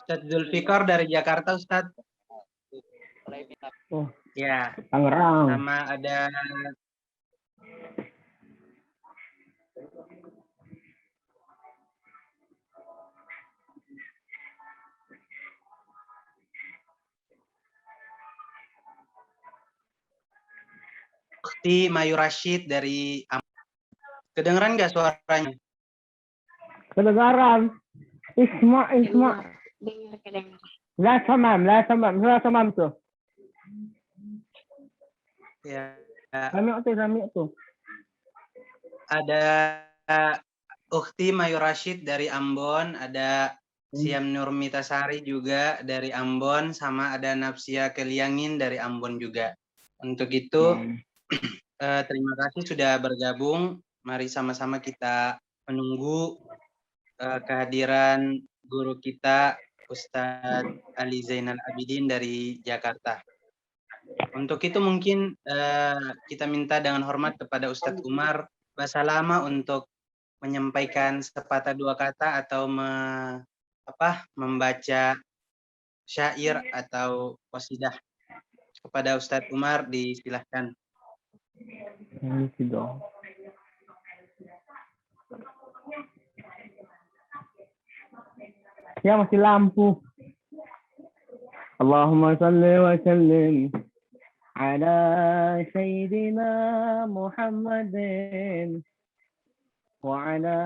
Ustadz Zulfikar dari Jakarta, Ustadz. Oh, Ya, Tangerang. sama ada Ukti Mayu Rashid dari Kedengeran nggak suaranya? Kedengaran. Isma. Dengar. La samam tuh. Ya, Sami tuh. ada Ukti Mayu Rashid dari Ambon, ada Siam Nurmitasari juga dari Ambon, sama ada Nafsia Keliangin dari Ambon juga. Untuk itu, terima kasih sudah bergabung. Mari sama-sama kita menunggu kehadiran guru kita, Ustadz Ali Zainal Abidin dari Jakarta. Untuk itu mungkin kita minta dengan hormat kepada Ustadz Umar Basalama untuk menyampaikan sepatah dua kata atau membaca syair atau qasidah. Kepada Ustadz Umar disilahkan. Ya, masih lampu. Allahumma salli wa sallim ala sayyidina Muhammadin wa ala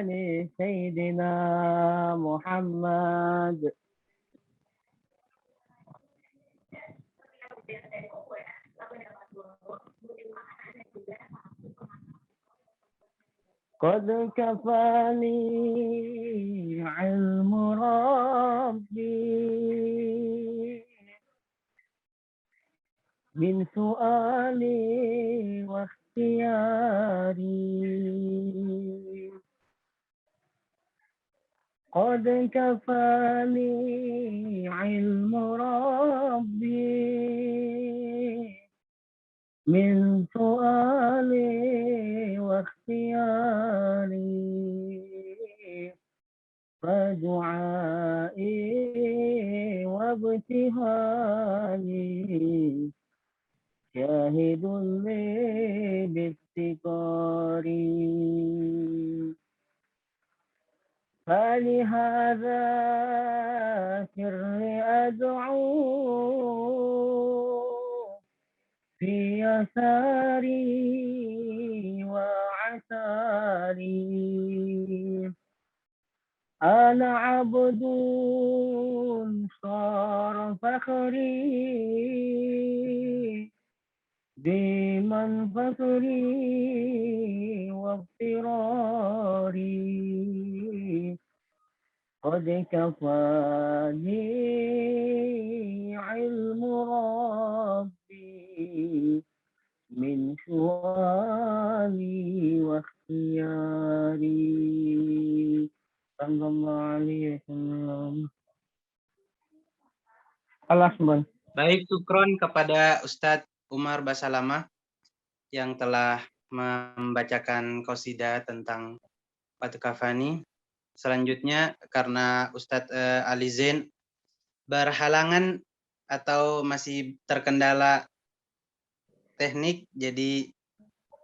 ali sayyidina Muhammad. قد كفاني علم ربي من سؤالي واختياري قد كفاني علم ربي من سؤالي واختياري فدعائي وابتهالي شاهد لي بافتقاري فلهذا سري أدعو في يساري وعساري أنا عبد صار فخري بمن فخري واضطراري قد كفاني علم ربي من سؤالي واختياري صلى الله عليه وسلم. Baik, syukron kepada Ustadz Umar Basalama yang telah membacakan qasidah tentang Fatu Kafani. Selanjutnya, karena Ustadz Ali Zain berhalangan atau masih terkendala teknik, jadi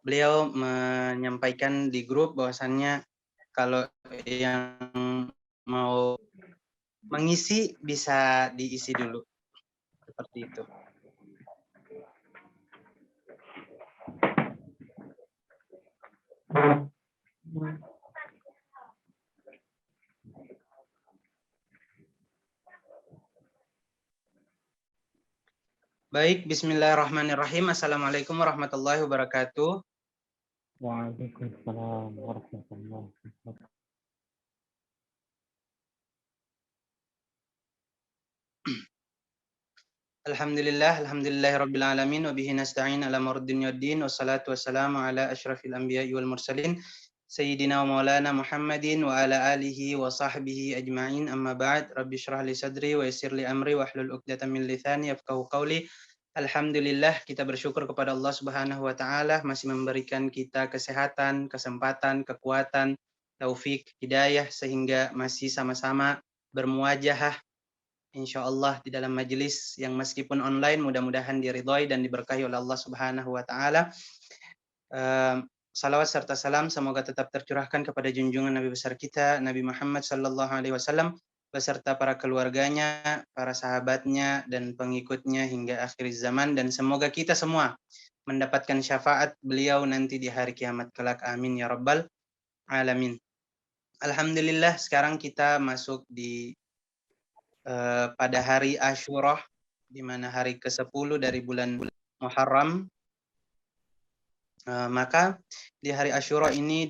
beliau menyampaikan di grup bahwasannya kalau yang mau mengisi bisa diisi dulu. Seperti itu. Baik, bismillahirrahmanirrahim. Assalamualaikum warahmatullahi wabarakatuh. Waalaikumsalam warahmatullahi wabarakatuh. Alhamdulillahirabbil alamin wa bihi nasta'in ala amriddin waddin wassalatu wassalamu ala asyrafil anbiya'i wal mursalin sayyidina wa maulana Muhammadin wa ala alihi wa sahbihi ajma'in, amma ba'd. Rabbi shrah li sadri wa yassir li amri wa hlul 'uqdatam min lisani yafqahu qawli. Alhamdulillah, kita bersyukur kepada Allah Subhanahu wa taala masih memberikan kita kesehatan, kesempatan, kekuatan, taufik, hidayah sehingga masih sama-sama bermuajahah insyaallah di dalam majelis yang meskipun online mudah-mudahan diridhai dan diberkahi oleh Allah Subhanahu wa taala. Salawat serta salam semoga tetap tercurahkan kepada junjungan Nabi besar kita Nabi Muhammad sallallahu alaihi wasallam beserta para keluarganya, para sahabatnya dan pengikutnya hingga akhir zaman, dan semoga kita semua mendapatkan syafaat beliau nanti di hari kiamat kelak. Amin ya rabbal alamin. Alhamdulillah, sekarang kita masuk di pada hari Asyura, di mana hari ke-10 dari bulan Muharram. Maka di hari Asyura ini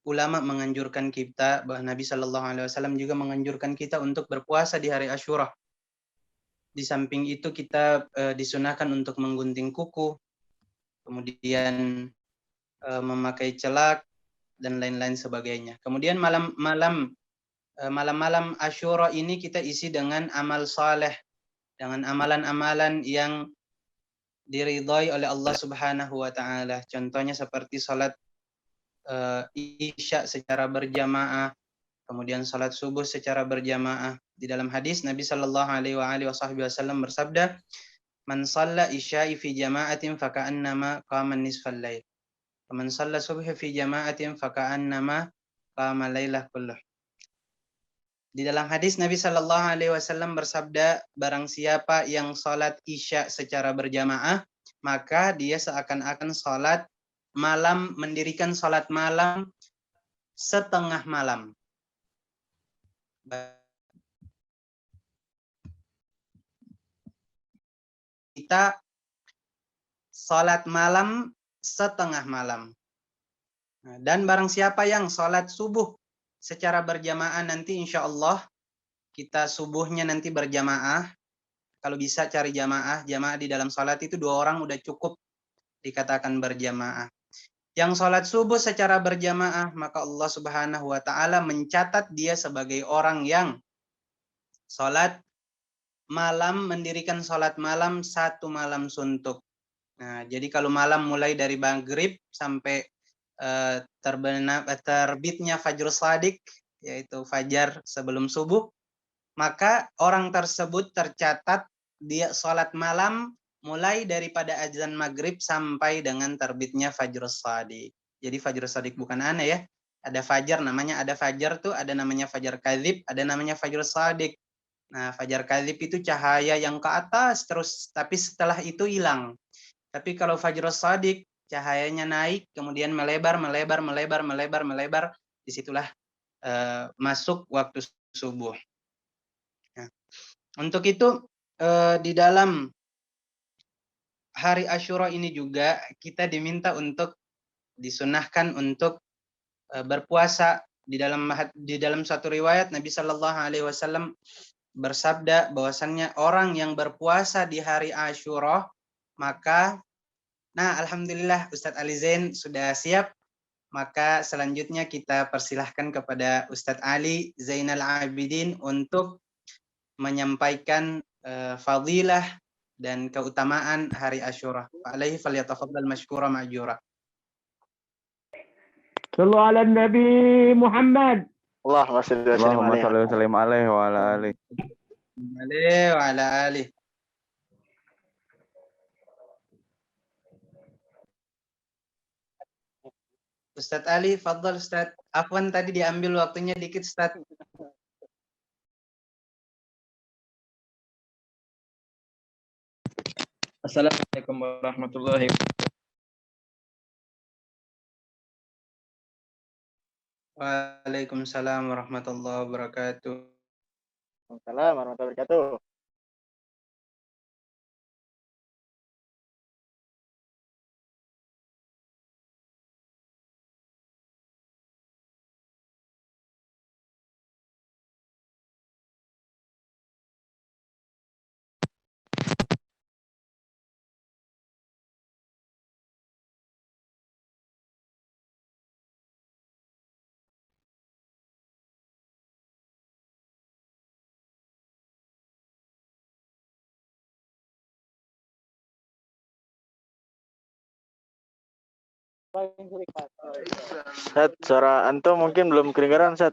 ulama menganjurkan kita, bahwa Nabi Shallallahu Alaihi Wasallam juga menganjurkan kita untuk berpuasa di hari Asyura. Di samping itu kita disunahkan untuk menggunting kuku, kemudian memakai celak dan lain-lain sebagainya. Kemudian malam-malam Asyura ini kita isi dengan amal saleh, dengan amalan-amalan yang diridhai oleh Allah Subhanahu wa taala. Contohnya seperti salat Isya secara berjamaah, kemudian salat subuh secara berjamaah. Di dalam hadis Nabi sallallahu alaihi wasallam bersabda, "Man shalla isya'i fi jama'atin faka'annama qama nisfal lail. Man shalla subhi fi jama'atin faka'annama qama lailah kulluh." Di dalam hadis Nabi Shallallahu Alaihi Wasallam bersabda, barang siapa yang sholat isya secara berjamaah, maka dia seakan-akan sholat malam, mendirikan sholat malam setengah malam. Kita sholat malam setengah malam. Dan barang siapa yang sholat subuh secara berjamaah nanti insya Allah kita subuhnya nanti berjamaah. Kalau bisa cari jamaah di dalam sholat itu 2 orang udah cukup dikatakan berjamaah. Yang sholat subuh secara berjamaah, maka Allah Subhanahu wa taala mencatat dia sebagai orang yang sholat malam, mendirikan sholat malam 1 malam suntuk. Nah, jadi kalau malam mulai dari maghrib sampai terbitnya fajr shadiq, yaitu fajar sebelum subuh, maka orang tersebut tercatat dia sholat malam mulai daripada azan maghrib sampai dengan terbitnya fajr shadiq. Jadi fajr shadiq bukan aneh ya. Ada fajar, ada fajar tuh, ada namanya fajar kadzib, ada namanya fajr shadiq. Nah, fajar kadzib itu cahaya yang ke atas terus, tapi setelah itu hilang. Tapi kalau fajr shadiq, cahayanya naik, kemudian melebar. Disitulah masuk waktu subuh. Nah, untuk itu di dalam hari Asyura ini juga kita diminta untuk disunahkan untuk berpuasa. Di dalam satu riwayat Nabi Shallallahu Alaihi Wasallam bersabda bahwasannya orang yang berpuasa di hari Asyura, maka alhamdulillah Ustadz Ali Zain sudah siap. Maka selanjutnya kita persilahkan kepada Ustadz Ali Zainal Abidin untuk menyampaikan fadilah dan keutamaan hari Asyura. Alaihi falyatafaddal mashkura ma'jura. Sallu ala Nabi Muhammad. Allahumma shalli wa sallim alaihi wa ala alihi. Wa ala alihi. Ustadz Ali, fadhal Ustadz. Afwan tadi diambil waktunya dikit Ustadz. Assalamualaikum warahmatullahi wabarakatuh. Waalaikumsalam warahmatullahi wabarakatuh. Waalaikumsalam warahmatullahi wabarakatuh. Set, suara antum mungkin belum kedengaran, Set.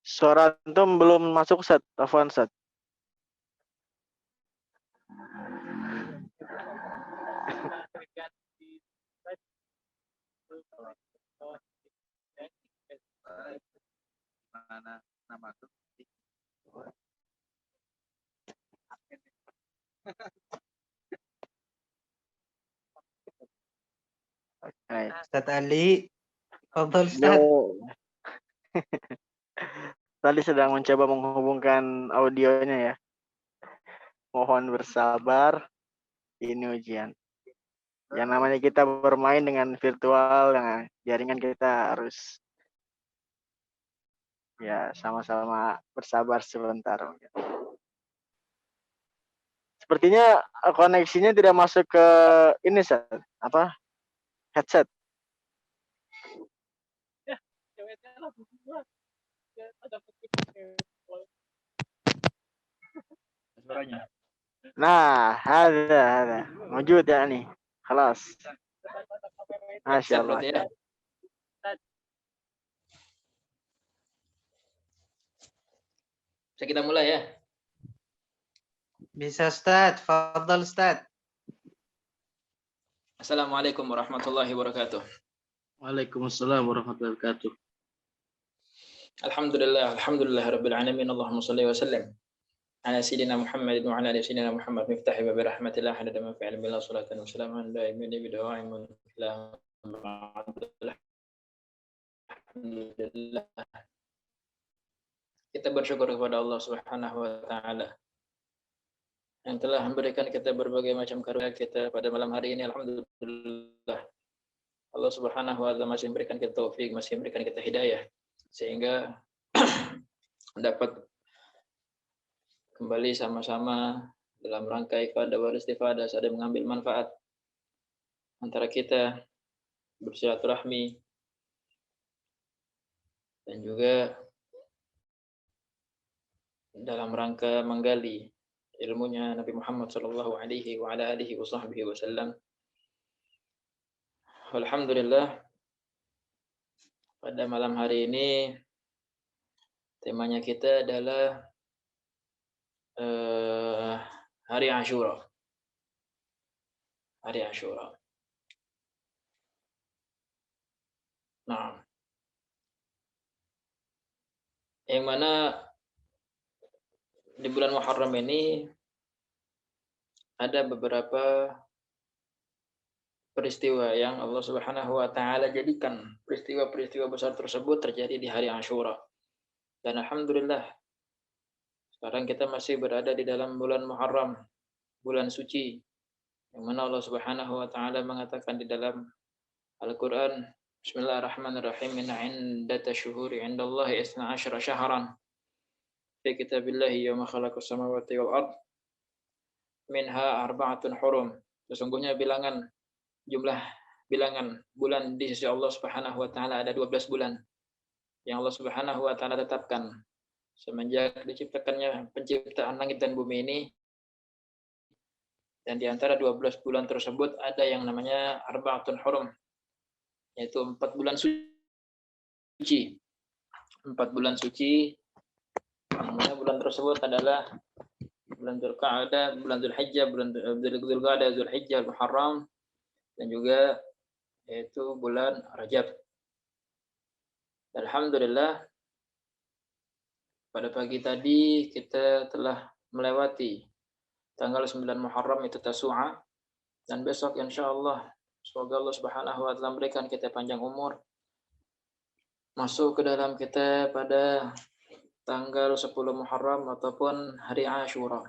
Suara antum belum masuk, Ustaz. Afwan, Ustaz. Baik. Ustaz Ali, fadhol Ustaz. Yo. Tadi sedang mencoba menghubungkan audionya ya. Mohon bersabar. Ini ujian. Yang namanya kita bermain dengan virtual, dengan jaringan kita harus ya sama-sama bersabar sebentar. Sepertinya koneksinya tidak masuk ke ini, Ustaz. Apa? Headset. Suaranya. Nah, ada. Wujud ya nih. Kelas. Masya Siap Allah. berarti ya. Bisa kita mulai ya. Bisa Ustaz, fadhol Ustaz. Assalamualaikum warahmatullahi wabarakatuh. Waalaikumsalam warahmatullahi wabarakatuh. Alhamdulillah rabbil alamin. Allahumma shalli wa sallim ala sayyidina Muhammad wa ala ali sayyidina Muhammad miftahi babi rahmatillah hadada man fi'al billah salatan wa salaman daimin bidawaimun ila alhamdulillah. Kita bersyukur kepada Allah Subhanahu wa taala yang telah memberikan kita berbagai macam karunia kita pada malam hari ini. Alhamdulillah. Allah Subhanahu wa taala masih memberikan kita taufik, masih memberikan kita hidayah sehingga dapat kembali sama-sama dalam rangka ifadah wal istifadah, saling mengambil manfaat antara kita, bersilaturahmi, dan juga dalam rangka menggali ilmunya Nabi Muhammad sallallahu alaihi wa ala alihi wasallam. Alhamdulillah, pada malam hari ini temanya kita adalah hari Ashura. Hari Ashura. Nah, yang mana di bulan Muharram ini ada beberapa peristiwa yang Allah Subhanahu wa taala jadikan peristiwa-peristiwa besar tersebut terjadi di hari Ashura. Dan alhamdulillah sekarang kita masih berada di dalam bulan Muharram, bulan suci, yang mana Allah Subhanahu wa taala mengatakan di dalam Al-Qur'an, Bismillahirrahmanirrahim, inna iddata syuhuri 'indallahi 12 syahran fi kitabillahi yawma khalaqas samawati wal ard minha arba'atun hurum. Sesungguhnya jumlah bilangan bulan di sisi Allah Subhanahu wa taala ada 12 bulan yang Allah Subhanahu wa taala tetapkan semenjak diciptakannya penciptaan langit dan bumi ini. Dan di antara 12 bulan tersebut ada yang namanya arba'atun hurum, yaitu 4 bulan suci. 4 bulan suci. Namanya bulan tersebut adalah bulan Dzulqa'dah, bulan Dzulhijjah, bulan Dzulqa'dah, Dzulhijjah, Muharram, dan juga yaitu bulan Rajab. Alhamdulillah, pada pagi tadi kita telah melewati tanggal 9 Muharram, itu Tasu'a, dan besok insyaallah semoga Allah Subhanahu wa taala memberikan kita panjang umur masuk ke dalam kita pada tanggal 10 Muharram ataupun hari Ashura.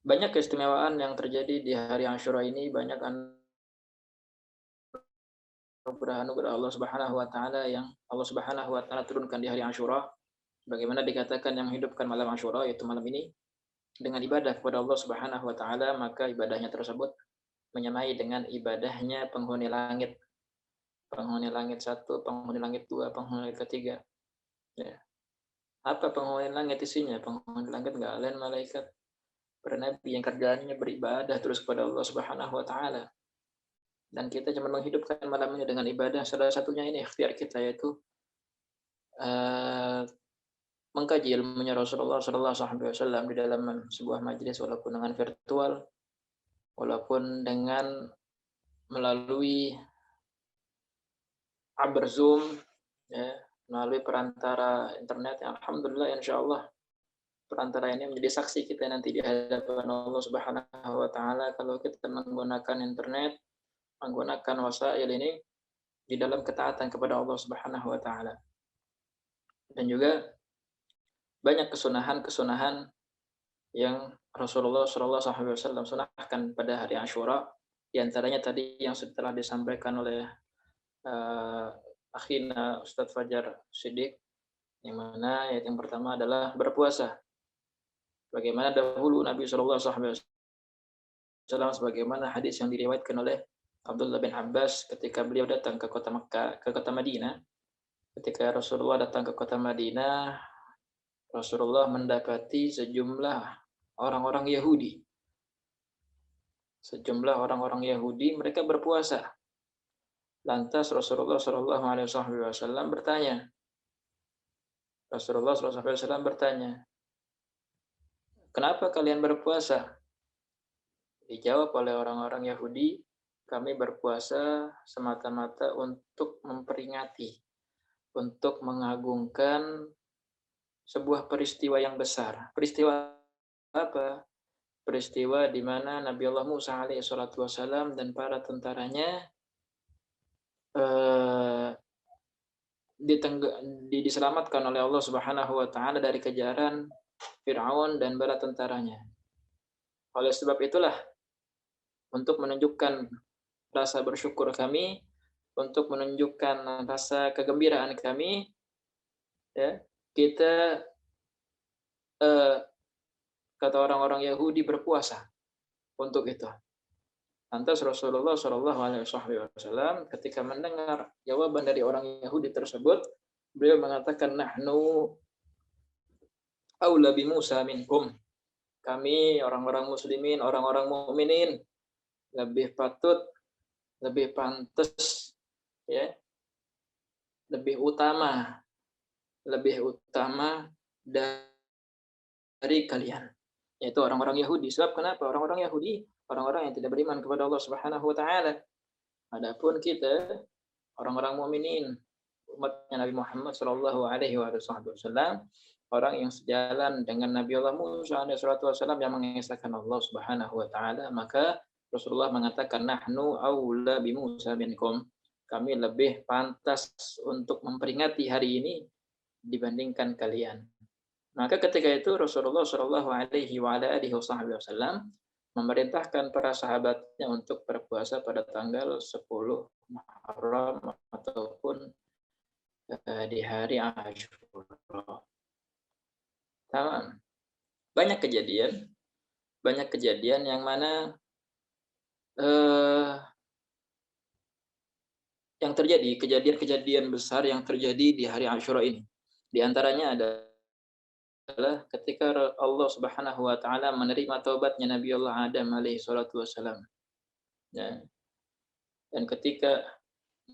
Banyak keistimewaan yang terjadi di hari Ashura ini, banyak anugerah Allah Subhanahu wa taala yang Allah Subhanahu wa taala turunkan di hari Ashura. Bagaimana dikatakan yang menghidupkan malam Ashura, yaitu malam ini, dengan ibadah kepada Allah Subhanahu wa taala, maka ibadahnya tersebut menyamai dengan ibadahnya penghuni langit. penghuni langit 1, penghuni langit 2, penghuni langit ketiga. Ya. Apa penghuni langit isinya? Penghuni langit nggak lain malaikat para nabi yang kerjaannya beribadah terus kepada Allah Subhanahu wa taala. Dan kita cuma menghidupkan malam ini dengan ibadah. Salah satunya ini ikhtiar kita, yaitu mengkaji ilmunya Rasulullah SAW di dalam sebuah majelis, walaupun dengan virtual, walaupun dengan melalui Zoom, ya, melalui perantara internet. Alhamdulillah, insya Allah perantara ini menjadi saksi kita nanti di hadapan Allah Subhanahu wa taala kalau kita menggunakan internet, menggunakan wasail ini di dalam ketaatan kepada Allah Subhanahu wa taala. Dan juga banyak kesunahan-kesunahan yang Rasulullah SAW sunahkan pada hari Asyura. Di antaranya tadi yang setelah disampaikan oleh akhina Ustadz Fajar Siddiq, yang mana yang pertama adalah berpuasa. Bagaimana dahulu Nabi SAW, sebagaimana hadis yang diriwayatkan oleh Abdullah bin Abbas ketika beliau datang ke kota Mekah, ke kota Madinah. Ketika Rasulullah datang ke kota Madinah, Rasulullah mendapati sejumlah orang-orang Yahudi. Sejumlah orang-orang Yahudi, mereka berpuasa. Lantas Rasulullah SAW bertanya. Rasulullah SAW bertanya, kenapa kalian berpuasa? Dijawab oleh orang-orang Yahudi, kami berpuasa semata-mata untuk memperingati, untuk mengagungkan sebuah peristiwa yang besar. Peristiwa apa? Peristiwa di mana Nabi Allah Musa alaihissalam dan para tentaranya diselamatkan oleh Allah Subhanahu wa taala dari kejaran Firaun dan bala tentaranya. Oleh sebab itulah, untuk menunjukkan rasa bersyukur kami, untuk menunjukkan rasa kegembiraan kami, ya, kita kata orang-orang Yahudi berpuasa untuk itu. Lantas Rasulullah SAW ketika mendengar jawaban dari orang Yahudi tersebut, beliau mengatakan, nahnu aula bi Musa minkum. Kami orang-orang muslimin, orang-orang mukminin lebih patut, lebih pantas, ya, lebih utama dari kalian, yaitu orang-orang Yahudi. Sebab kenapa? Orang-orang Yahudi, orang-orang yang tidak beriman kepada Allah Subhanahu wa taala. Adapun kita, orang-orang mukminin, umatnya Nabi Muhammad sallallahu alaihi wasallam, orang yang sejalan dengan Nabi Allah Musa alaihi wasallam yang mengesahkan Allah Subhanahu wa taala, maka Rasulullah mengatakan, nahnu aula bi Musa minkum. Kami lebih pantas untuk memperingati hari ini dibandingkan kalian. Maka ketika itu Rasulullah Shallallahu Alaihi Wasallam memerintahkan para sahabatnya untuk berpuasa pada tanggal 10 Muharram ataupun di hari Asyura. Tamam. Banyak kejadian yang mana yang terjadi, kejadian-kejadian besar yang terjadi di hari Asyura ini. Di antaranya adalah ketika Allah Subhanahu wa taala menerima taubatnya Nabi Allah Adam alaihi salatu wasalam. Ya. Dan ketika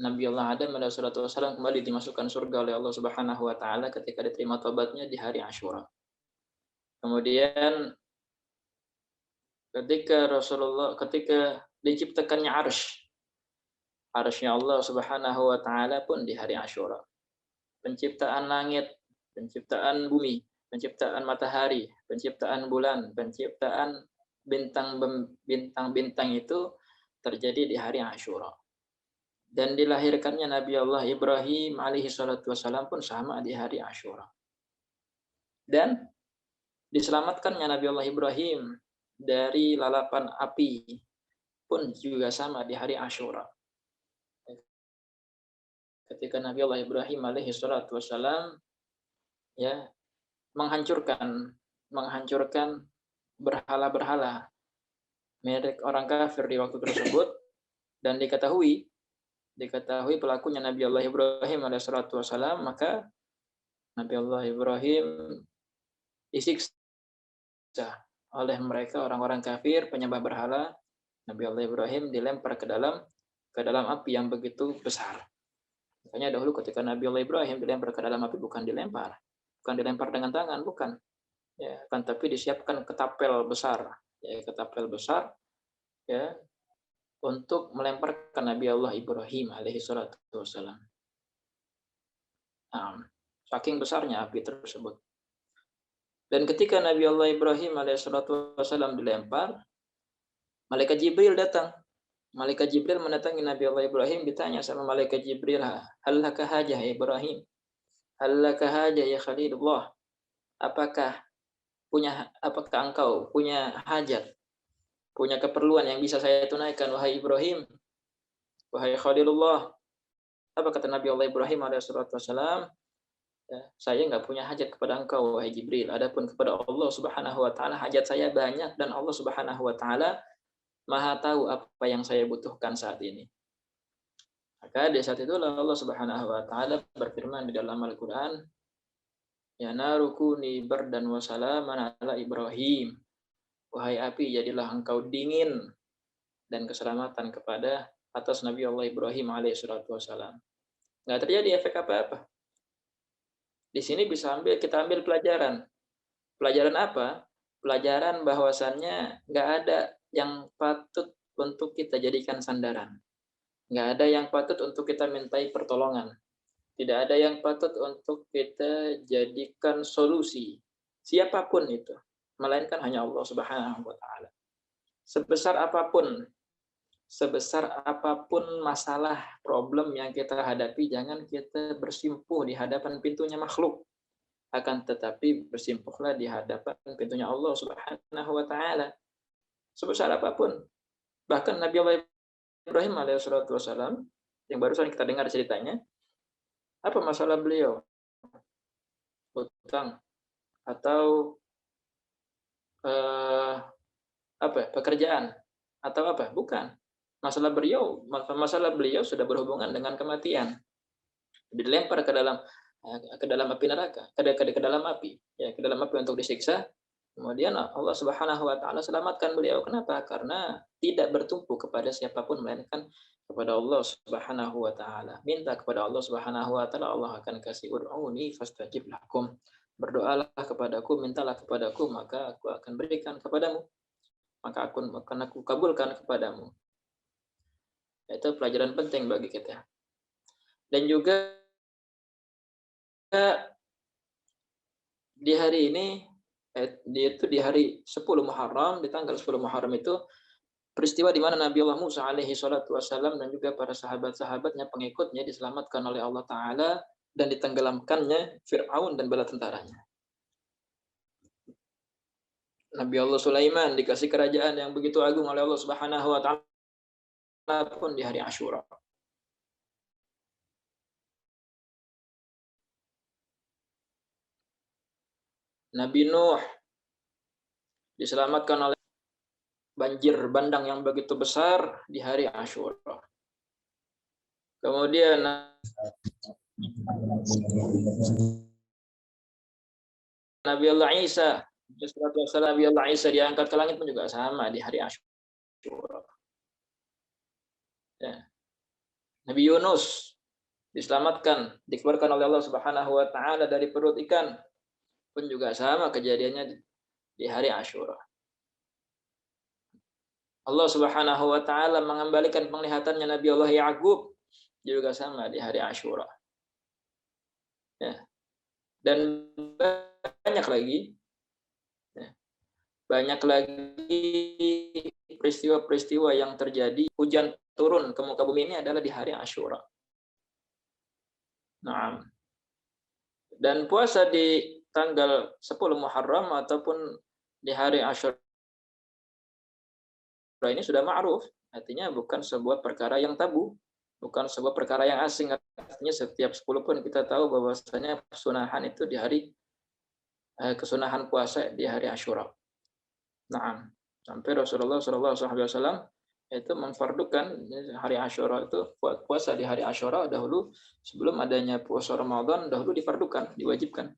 Nabi Allah Adam alaihi salatu wasalam kembali dimasukkan surga oleh Allah Subhanahu wa taala ketika diterima taubatnya di hari Asyura. Kemudian ketika diciptakannya arsy-nya Allah Subhanahu wa taala pun di hari Asyura. Penciptaan langit, penciptaan bumi, penciptaan matahari, penciptaan bulan, penciptaan bintang-bintang itu terjadi di hari Asyura. Dan dilahirkannya Nabi Allah Ibrahim alaihi salatu wasalam pun sama di hari Asyura. Dan diselamatkannya Nabi Allah Ibrahim dari lalapan api pun juga sama di hari Asyura. Ketika Nabi Allah Ibrahim alaihi salatu wasalam ya menghancurkan berhala-berhala milik orang kafir di waktu tersebut, dan diketahui diketahui pelakunya Nabi Allah Ibrahim alaihissalatu wassalam, maka Nabi Allah Ibrahim disiksa oleh mereka orang-orang kafir penyembah berhala. Nabi Allah Ibrahim dilempar ke dalam api yang begitu besar. Makanya dahulu ketika Nabi Allah Ibrahim dilempar ke dalam api, bukan dilempar dengan tangan, bukan. Ya, kan, tapi disiapkan ketapel besar, ya, untuk melemparkan Nabi Allah Ibrahim alaihi salatu wassalam. Nah, saking besarnya api tersebut. Dan ketika Nabi Allah Ibrahim alaihi salatu wassalam dilempar, malaikat Jibril datang. Malaikat Jibril mendatangi Nabi Allah Ibrahim, ditanya sama malaikat Jibril, "Hal laka hajah ya Ibrahim? Hal laka hajah ya Khalilullah? Apakah engkau punya hajat, punya keperluan yang bisa saya tunaikan, wahai Ibrahim, wahai Khalilullah?" Apa kata Nabi Allah Ibrahim alaihissalam? Ya, saya nggak punya hajat kepada engkau, wahai Jibril. Adapun kepada Allah Subhanahu wa taala, hajat saya banyak, dan Allah Subhanahu wa taala Maha tahu apa yang saya butuhkan saat ini. Maka di saat itulah Allah Subhanahu wa taala berfirman di dalam Al-Qur'an, "Ya narukuni bardan wa salaman ala Ibrahim." Wahai api, jadilah engkau dingin dan keselamatan kepada atas Nabi Allah Ibrahim alaihissalatu wassalam. Nggak terjadi efek apa-apa. Di sini kita ambil pelajaran. Pelajaran apa? Pelajaran bahwasannya nggak ada yang patut untuk kita jadikan sandaran. Nggak ada yang patut untuk kita mintai pertolongan. Tidak ada yang patut untuk kita jadikan solusi. Siapapun itu. Melainkan hanya Allah Subhanahu wa taala. Sebesar apapun masalah, problem yang kita hadapi, jangan kita bersimpuh di hadapan pintunya makhluk. Akan tetapi bersimpuhlah di hadapan pintunya Allah Subhanahu wa taala. Sebesar apapun. Bahkan Nabi Allah Ibrahim alaihissalatu wassalam, yang barusan kita dengar ceritanya, apa masalah beliau? Utang atau pekerjaan atau apa? Bukan. Masalah beliau sudah berhubungan dengan kematian. Dilempar ke dalam api neraka, ke dalam api, ya, ke dalam api untuk disiksa. Kemudian Allah Subhanahu wa taala selamatkan beliau. Kenapa? Karena tidak bertumpu kepada siapapun melainkan kepada Allah Subhanahu wa taala. Minta kepada Allah Subhanahu wa taala, Allah akan kasih. Ud'uni fastajib lakum. Berdoalah kepadaku, mintalah kepadaku, maka aku akan berikan kepadamu. Maka akan aku kabulkan kepadamu. Itu pelajaran penting bagi kita. Dan juga di hari ini, di hari 10 Muharram, di tanggal 10 Muharram itu peristiwa di mana Nabi Allah Musa alaihi salatu wassalam dan juga para sahabat-sahabatnya, pengikutnya, diselamatkan oleh Allah Ta'ala dan ditenggelamkannya Fir'aun dan bala tentaranya. Nabi Allah Sulaiman dikasih kerajaan yang begitu agung oleh Allah Subhanahu wa taala pun di hari Asyura. Nabi Nuh diselamatkan oleh banjir bandang yang begitu besar di hari Asyura. Kemudian Nabi Allah Isa, Nabi Allah Isa diangkat ke langit pun juga sama di hari Asyura. Ya. Nabi Yunus diselamatkan, dikeluarkan oleh Allah Subhanahu wa taala dari perut ikan, pun juga sama kejadiannya di hari Asyura. Allah Subhanahu wa taala mengembalikan penglihatannya Nabi Allah Ya'qub juga sama di hari Asyura. Ya. Dan banyak lagi. Ya. Banyak lagi peristiwa-peristiwa yang terjadi. Hujan turun ke muka bumi ini adalah di hari Asyura. Nah. Dan puasa di tanggal 10 Muharram ataupun di hari Asyura ini sudah ma'ruf, artinya bukan sebuah perkara yang tabu, bukan sebuah perkara yang asing. Artinya setiap 10 pun kita tahu bahwasanya kesunahan itu di hari kesunahan puasa di hari Asyura. Nah, sampai Rasulullah SAW yaitu memfardukan hari Asyura itu, puasa di hari Asyura dahulu sebelum adanya puasa Ramadan, dahulu difardukan, diwajibkan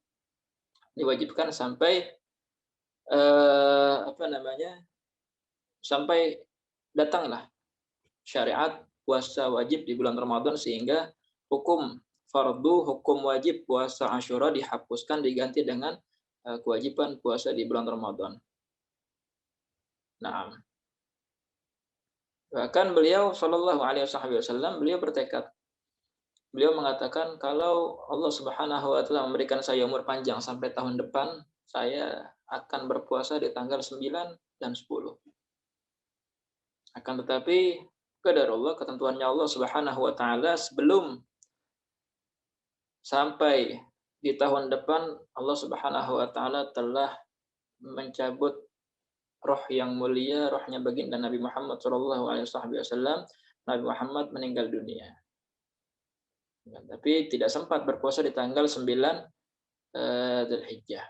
sampai sampai datanglah syariat puasa wajib di bulan Ramadan, sehingga hukum fardu, hukum wajib puasa Asyura dihapuskan, diganti dengan kewajiban puasa di bulan Ramadan. Nah, bahkan beliau Shallallahu Alaihi Wasallam beliau bertekad, beliau mengatakan, kalau Allah Subhanahu Wa Taala memberikan saya umur panjang sampai tahun depan, saya akan berpuasa di tanggal 9 dan 10. Akan tetapi qadar Allah, ketentuannya Allah Subhanahu Wa Taala, sebelum sampai di tahun depan Allah Subhanahu Wa Taala telah mencabut roh yang mulia, rohnya baginda Nabi Muhammad SAW. Nabi Muhammad meninggal dunia. Tapi tidak sempat berpuasa di tanggal 9 Dzulhijjah.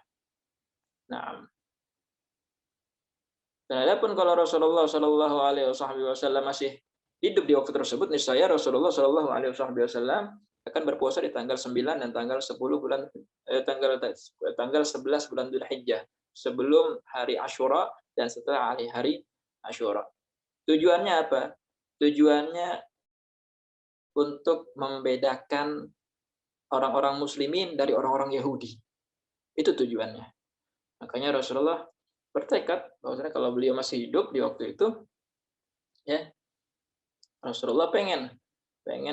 Nah, dan adapun kalau Rasulullah SAW masih hidup di waktu tersebut, niscaya Rasulullah SAW akan berpuasa di tanggal 9 dan tanggal 10 bulan tanggal 11 bulan Dzulhijjah, sebelum hari Asyura dan setelah hari Asyura. Tujuannya apa? Tujuannya untuk membedakan orang-orang muslimin dari orang-orang Yahudi. Itu tujuannya. Makanya Rasulullah bertekad bahwasanya kalau beliau masih hidup di waktu itu, ya, Rasulullah pengen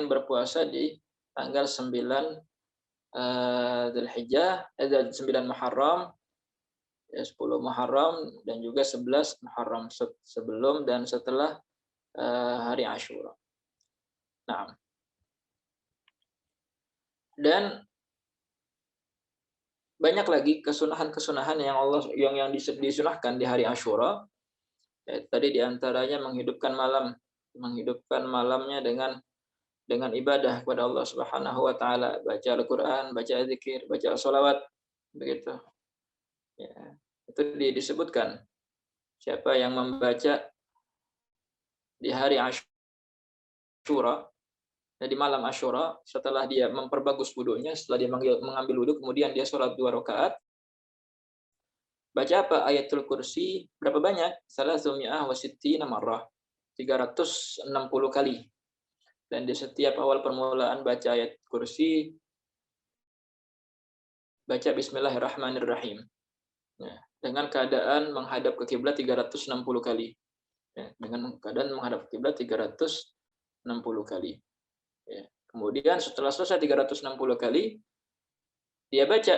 berpuasa di tanggal 9 Dzulhijjah, 9 Muharram, 10 Muharram, dan juga 11 Muharram, sebelum dan setelah hari Asyura. Nah, dan banyak lagi kesunahan-kesunahan yang disunahkan di hari Asyura. Ya, tadi diantaranya menghidupkan malamnya dengan ibadah kepada Allah Subhanahu Wa Taala, baca Al-Quran, baca zikir, baca sholawat, begitu. Ya, itu disebutkan siapa yang membaca di hari Asyura, di malam Asyura, setelah dia memperbagus wudunya, setelah dia mengambil wudu, kemudian dia sholat 2 rakaat, baca apa? Ayatul Kursi berapa banyak? 360 marrah, 360 kali. Dan di setiap awal permulaan baca ayat Kursi, baca Bismillahirrahmanirrahim. Ya, dengan keadaan menghadap ke kiblat 360 kali. Ya, dengan keadaan menghadap ke kiblat 360 kali. Ya. Kemudian setelah selesai 360 kali, dia baca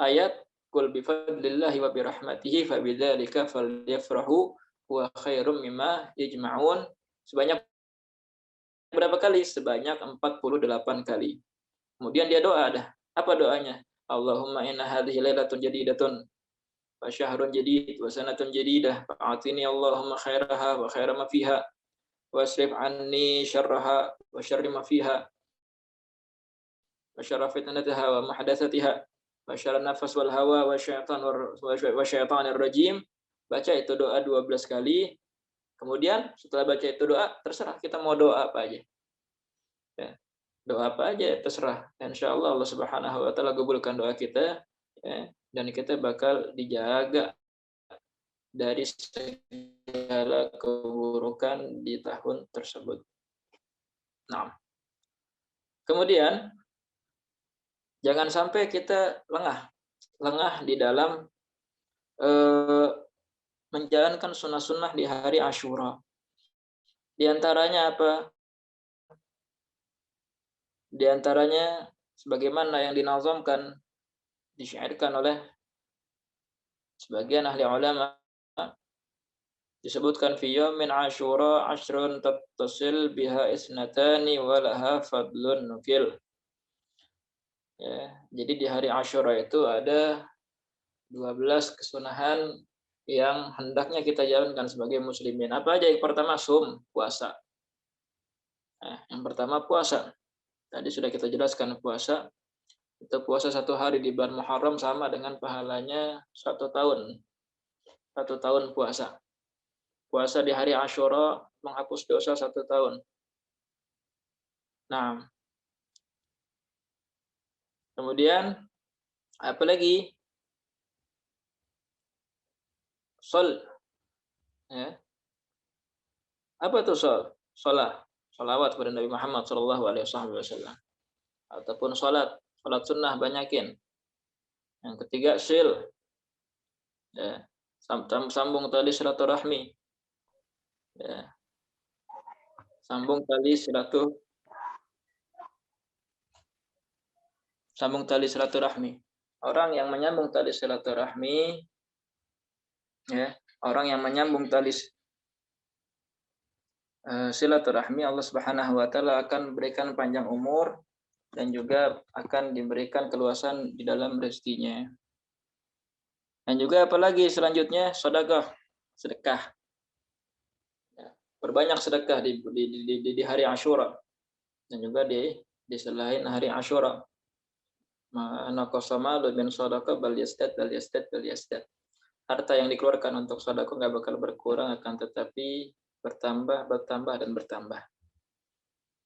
ayat Qul bifadlillahi wa birahmatihi fabidzalika falyafrahu wa khairum mimma yajma'un, sebanyak berapa kali? Sebanyak 48 kali. Kemudian dia doa dah. Apa doanya? Allahumma inna hadhihi lailatun jadidatun wa syahrun jadid wa sanatun jadidah fa'atini Allahumma khairaha wa khaira ma fiha wasrif anni syarraha wa syarri ma fiha wa syarra fitnatiha wa muhdatsatiha wa syarra nafas wal hawa wa syaitanir rajim. Baca itu doa 12 kali. Kemudian setelah baca itu doa, terserah kita mau doa apa aja. Ya, doa apa aja terserah. Insyaallah Allah Subhanahu Wa Taala kabulkan doa kita, ya, dan kita bakal dijaga dari segala keburukan di tahun tersebut. Nah, kemudian jangan sampai kita lengah di dalam menjalankan sunnah-sunnah di hari Asyura. Di antaranya apa? Di antaranya sebagaimana yang dinazamkan, disyairkan oleh sebagian ahli ulama, disebutkan fi yaumin Asyura ashrun tattasil biha isnatani wa laha fadlun nukil. Ya, jadi di hari Asyura itu ada 12 kesunahan yang hendaknya kita jalankan sebagai muslimin. Apa aja? Yang pertama, puasa. Nah, yang pertama puasa. Tadi sudah kita jelaskan puasa. Itu puasa 1 hari di bulan Muharram sama dengan pahalanya 1 tahun. 1 tahun puasa. Puasa di hari Asyura menghapus dosa 1 tahun. Nah, kemudian apa lagi? Ya. Apa itu salawat kepada Nabi Muhammad SAW. Ataupun salat sunnah banyakin. Yang ketiga ya, sambung tali silaturahmi. Ya. Sambung tali silaturahmi. Orang yang menyambung tali silaturahmi, ya, orang yang menyambung tali silaturahmi, Allah Subhanahu wa taala akan berikan panjang umur dan juga akan diberikan keluasan di dalam rezekinya. Dan juga apalagi selanjutnya sedekah. Ya, berbanyak sedekah di hari Asyura dan juga di selain hari Asyura. Ma'anaqasama min sadaqah bal yastad. Harta yang dikeluarkan untuk sedekah enggak bakal berkurang, akan tetapi bertambah dan bertambah.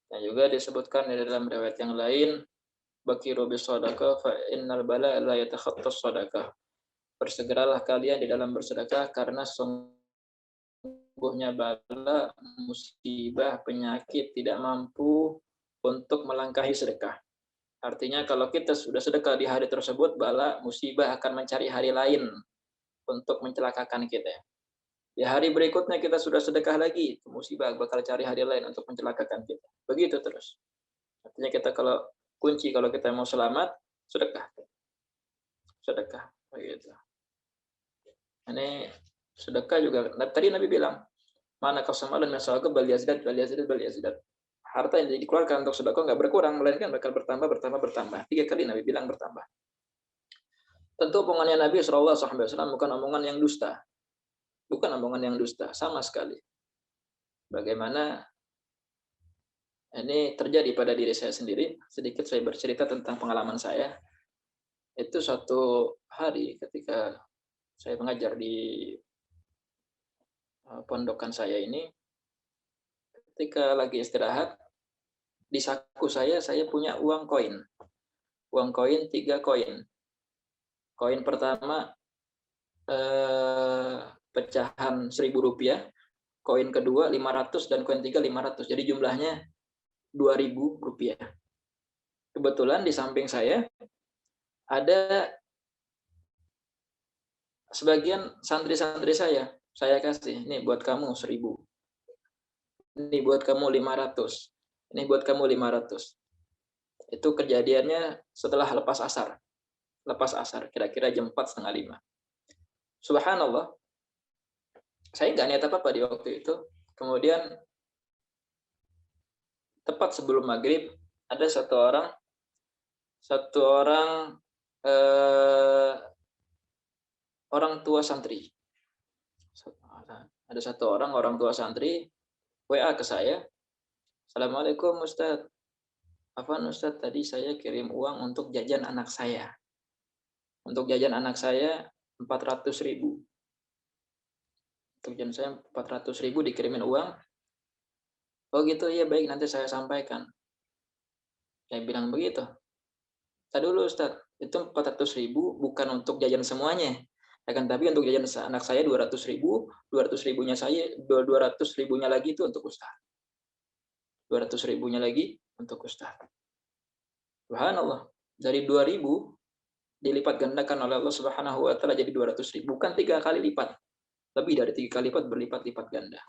Dan juga disebutkan di dalam riwayat yang lain, bakiru bis sadaqah fa innal bala la yatakhattas sadaqah. Bersegeralah kalian di dalam bersedekah karena sungguhnya bala, musibah, penyakit tidak mampu untuk melangkahi sedekah. Artinya kalau kita sudah sedekah di hari tersebut, bala, musibah akan mencari hari lain untuk mencelakakan kita. Di hari berikutnya kita sudah sedekah lagi, musibah bakal cari hari lain untuk mencelakakan kita. Begitu terus. Artinya kita kalau kita mau selamat, sedekah. Begitu. Ini sedekah juga. Tadi Nabi bilang, mana kasamalan masalah bal yazdat. Harta yang dikeluarkan untuk sedekah enggak berkurang, melainkan bakal bertambah. 3 kali Nabi bilang bertambah. Tentu omongannya Nabi SAW bukan omongan yang dusta. Sama sekali. Bagaimana ini terjadi pada diri saya sendiri, sedikit saya bercerita tentang pengalaman saya. Itu suatu hari ketika saya mengajar di pondokan saya ini, ketika lagi istirahat, di saku saya punya uang koin. 3 koin. Koin pertama pecahan Rp1.000, koin kedua 500 dan koin 3 500. Jadi jumlahnya Rp2.000. Kebetulan di samping saya ada sebagian santri-santri saya kasih, ini buat kamu 1.000. Ini buat kamu 500. Ini buat kamu 500. Itu kejadiannya setelah lepas asar, kira-kira jam 4:30. Subhanallah, saya nggak niat apa-apa di waktu itu. Kemudian tepat sebelum maghrib ada satu orang orang tua santri. Ada satu orang tua santri WA ke saya. Assalamualaikum Ustadz. Afwan Ustadz, tadi saya kirim uang untuk jajan anak saya. Untuk jajan anak saya 400.000. Untuk jajan saya 400.000 dikirimin uang. Oh gitu, ya baik, nanti saya sampaikan. Saya bilang begitu. Tadi dulu Ustadz, itu 400.000 bukan untuk jajan semuanya. Akan tapi untuk jajan anak saya 200.000, 200.000-nya saya, 200.000-nya lagi itu untuk Ustadz. 200.000-nya lagi untuk Ustaz. Subhanallah, dari 2.000 dilipat gandakan oleh Allah Subhanahu wa taala jadi 200.000, bukan 3 kali lipat. Lebih dari 3 kali lipat, berlipat-lipat ganda.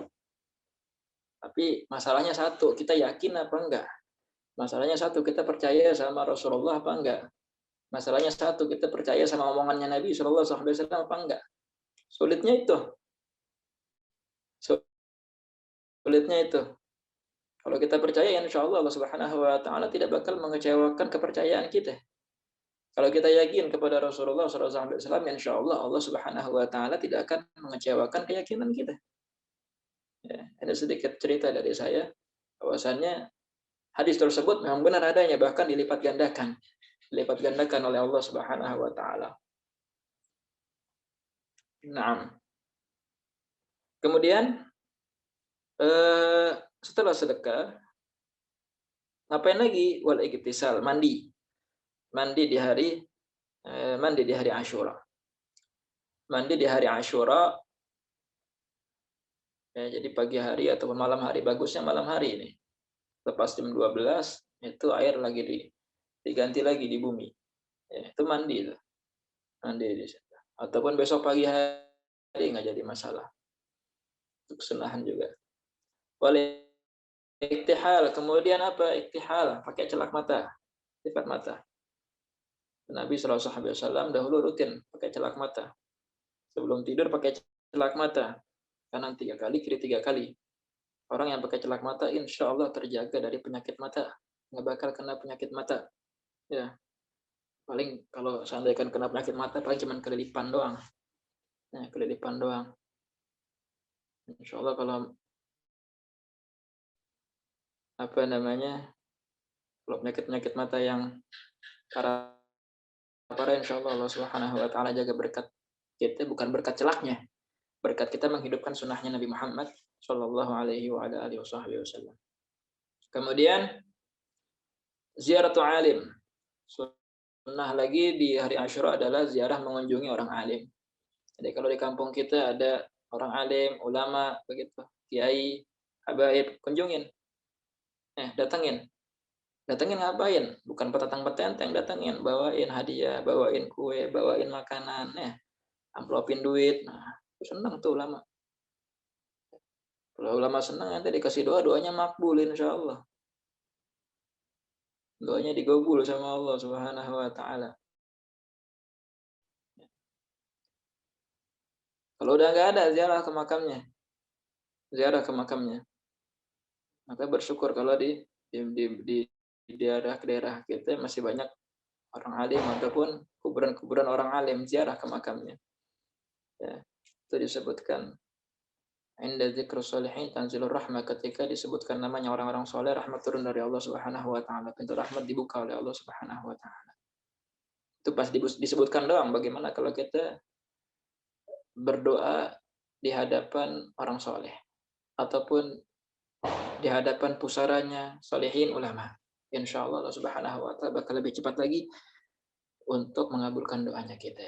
Tapi masalahnya satu, kita yakin apa enggak? Masalahnya satu, kita percaya sama Rasulullah apa enggak? Masalahnya satu, kita percaya sama omongannya Nabi sallallahu alaihi wasallam apa enggak? Sulitnya itu. Kalau kita percaya, insya Allah Subhanahu wa taala tidak bakal mengecewakan kepercayaan kita. Kalau kita yakin kepada Rasulullah SAW, insya Allah Allah Subhanahu wa taala tidak akan mengecewakan keyakinan kita. Ya, ini sedikit cerita dari saya, bahwasannya hadis tersebut memang benar adanya, bahkan dilipat gandakan oleh Allah Subhanahu wa taala. Naam. Kemudian setelah sedekah, ngapain lagi? Wal iktisal, mandi. Mandi di hari Asyura. Mandi di hari Asyura, ya, jadi pagi hari atau malam hari, bagusnya malam hari ini. Lepas jam 12 itu air lagi diganti lagi di bumi. Ya, itu mandi itu. Mandi di situ. Ataupun besok pagi hari nggak jadi masalah. Itu kesunahan juga. Wal iktihal, kemudian apa? Iktihal, pakai celak mata, sifat mata. Nabi SAW dahulu rutin pakai celak mata. Sebelum tidur pakai celak mata. Kanan 3 kali, kiri 3 kali. Orang yang pakai celak mata insya Allah terjaga dari penyakit mata. Nggak bakal kena penyakit mata. Ya. Paling kalau seandainya kena penyakit mata, paling cuma kelilipan doang. Ya, kelilipan doang. Insya Allah kalau kalau penyakit mata yang parah insya Allah Subhanahu wa taala jaga berkat kita, bukan berkat celaknya. Berkat kita menghidupkan sunnahnya Nabi Muhammad sallallahu alaihi wa ala alihi wasallam. Kemudian ziaratul alim. Sunnah lagi di hari Asyura adalah ziarah mengunjungi orang alim. Jadi kalau di kampung kita ada orang alim, ulama begitu, kiai, habaib, kunjungin. Datengin. Datengin ngapain? Bukan petentang-petenteng, datengin, bawain hadiah, bawain kue, bawain makanan, amplopin duit. Nah, senang tuh ulama. Kalau ulama senang nanti dikasih doanya makbul insyaallah. Doanya digabul sama Allah Subhanahu wa taala. Kalau udah nggak ada ziarah ke makamnya. Maka bersyukur kalau di daerah kita masih banyak orang alim ataupun kuburan orang alim, ziarah ke makamnya. Ya, itu disebutkan inda dzikrus sholihin tanzilur rahmah, ketika disebutkan namanya orang-orang soleh, rahmat turun dari Allah Subhanahu wa taala. Pintu rahmat dibuka oleh Allah Subhanahu wa taala. Itu pas disebutkan doang. Bagaimana kalau kita berdoa di hadapan orang soleh ataupun di hadapan pusaranya solehin ulama, insya Allah Subhanahu wa taala bakal lebih cepat lagi untuk mengabulkan doanya kita.